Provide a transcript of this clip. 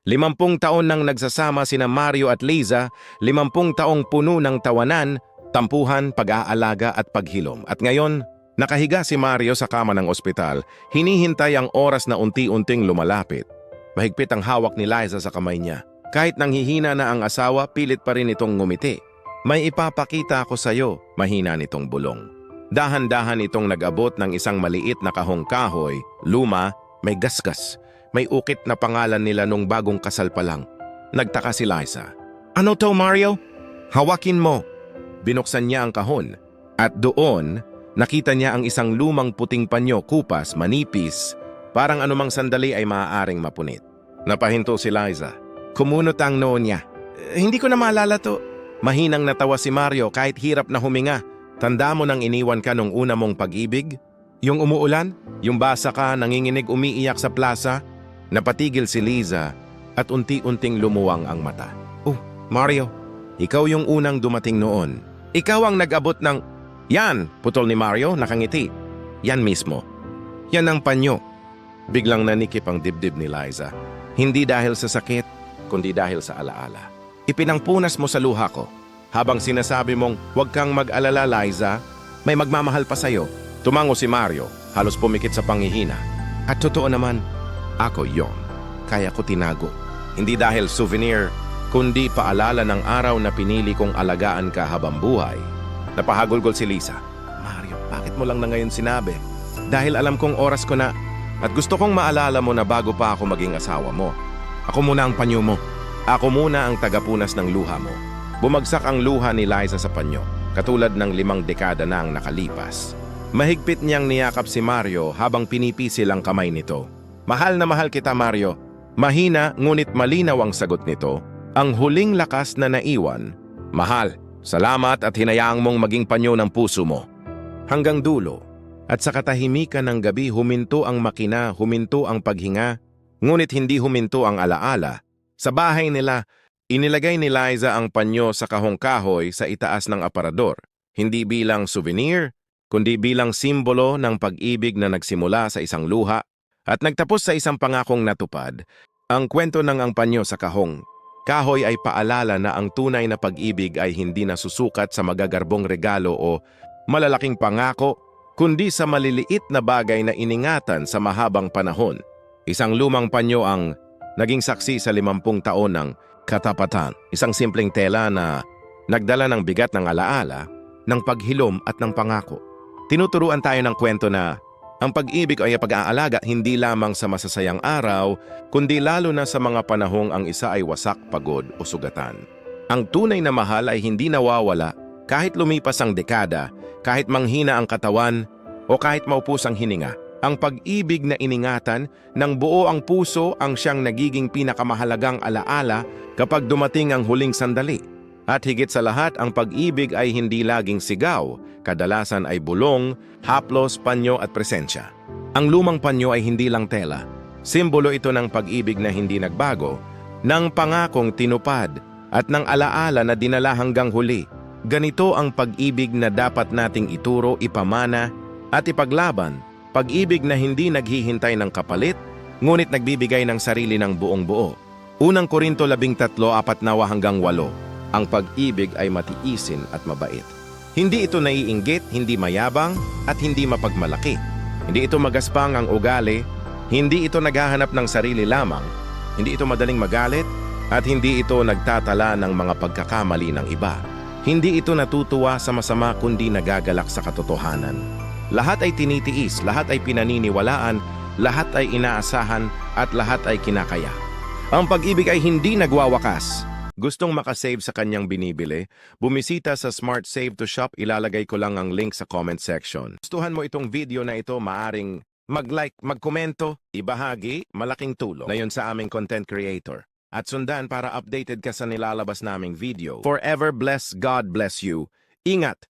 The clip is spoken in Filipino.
50 taon nang nagsasama sina Mario at Liza, 50 taong puno ng tawanan, tampuhan, pag-aalaga at paghilom. At ngayon, nakahiga si Mario sa kama ng ospital, hinihintay ang oras na unti-unting lumalapit. Mahigpit ang hawak ni Liza sa kamay niya. Kahit nanghihina na ang asawa, pilit pa rin itong ngumiti. May ipapakita ako sa'yo, mahina nitong bulong. Dahan-dahan itong nag-abot ng isang maliit na kahong kahoy, luma, may gasgas. May ukit na pangalan nila nung bagong kasal pa lang. Nagtaka si Liza. Ano to, Mario? Hawakin mo. Binuksan niya ang kahon. At doon, nakita niya ang isang lumang puting panyo, kupas, manipis. Parang anumang sandali ay maaaring mapunit. Napahinto si Liza. Kumunot ang noo niya. Hindi ko na maalala to. Mahinang natawa si Mario kahit hirap na huminga. Tanda mo nang iniwan ka nung una mong pag-ibig? Yung umuulan? Yung basa ka, nanginginig umiiyak sa plaza? Napatigil si Liza at unti-unting lumuwang ang mata. Oh, Mario, ikaw yung unang dumating noon. Ikaw ang nag-abot ng... Yan, putol ni Mario, nakangiti. Yan mismo. Yan ang panyo. Biglang nanikip ang dibdib ni Liza. Hindi dahil sa sakit, kundi dahil sa alaala. Ipinangpunas mo sa luha ko. Habang sinasabi mong, huwag kang mag-alala, Liza, may magmamahal pa sa'yo. Tumango si Mario, halos pumikit sa panghihina. At totoo naman, ako yon. Kaya ko tinago. Hindi dahil souvenir, kundi paalala ng araw na pinili kong alagaan ka habang buhay. Napahagulgol si Liza. Mario, bakit mo lang na ngayon sinabi? Dahil alam kong oras ko na at gusto kong maalala mo na bago pa ako maging asawa mo. Ako muna ang panyo mo. Ako muna ang tagapunas ng luha mo. Bumagsak ang luha ni Liza sa panyo, katulad ng 5 dekada na ang nakalipas. Mahigpit niyang niyakap si Mario habang pinipisil ang kamay nito. Mahal na mahal kita, Mario. Mahina ngunit malinaw ang sagot nito. Ang huling lakas na naiwan. Mahal, salamat at hinayaang mong maging panyo ng puso mo. Hanggang dulo. At sa katahimikan ng gabi huminto ang makina, huminto ang paghinga, ngunit hindi huminto ang alaala. Sa bahay nila, inilagay ni Liza ang panyo sa kahong kahoy sa itaas ng aparador. Hindi bilang souvenir, kundi bilang simbolo ng pag-ibig na nagsimula sa isang luha at nagtapos sa isang pangakong natupad. Ang kwento ng ang panyo sa kahong kahoy ay paalala na ang tunay na pag-ibig ay hindi nasusukat sa magagarbong regalo o malalaking pangako, kundi sa maliliit na bagay na iningatan sa mahabang panahon. Isang lumang panyo ang naging saksi sa 50 taon ng katapatan. Isang simpleng tela na nagdala ng bigat ng alaala, ng paghilom at ng pangako. Tinuturuan tayo ng kwento na ang pag-ibig ay pag-aalaga hindi lamang sa masasayang araw, kundi lalo na sa mga panahong ang isa ay wasak, pagod o sugatan. Ang tunay na mahal ay hindi nawawala kahit lumipas ang dekada, kahit manghina ang katawan o kahit maupos ang hininga. Ang pag-ibig na iningatan ng buo ang puso ang siyang nagiging pinakamahalagang alaala kapag dumating ang huling sandali. At higit sa lahat, ang pag-ibig ay hindi laging sigaw, kadalasan ay bulong, haplos, panyo at presensya. Ang lumang panyo ay hindi lang tela. Simbolo ito ng pag-ibig na hindi nagbago, ng pangakong tinupad at ng alaala na dinala hanggang huli. Ganito ang pag-ibig na dapat nating ituro, ipamana at ipaglaban. Pag-ibig na hindi naghihintay ng kapalit, ngunit nagbibigay ng sarili ng buong buo. Unang Korinto 13:4-8. Ang pag-ibig ay matiisin at mabait. Hindi ito naiinggit, hindi mayabang, at hindi mapagmalaki. Hindi ito magaspang ang ugali, hindi ito naghahanap ng sarili lamang, hindi ito madaling magalit, at hindi ito nagtatala ng mga pagkakamali ng iba. Hindi ito natutuwa sa masama kundi nagagalak sa katotohanan. Lahat ay tinitiis, lahat ay pinaniniwalaan, lahat ay inaasahan, at lahat ay kinakaya. Ang pag-ibig ay hindi nagwawakas. Gustong makasave sa kanyang binibili? Bumisita sa Smart Save to Shop, ilalagay ko lang ang link sa comment section. Gustuhan mo itong video na ito, maaring mag-like, magkomento, ibahagi, malaking tulong na yun sa aming content creator. At sundan para updated ka sa nilalabas naming video. Forever bless, God bless you. Ingat!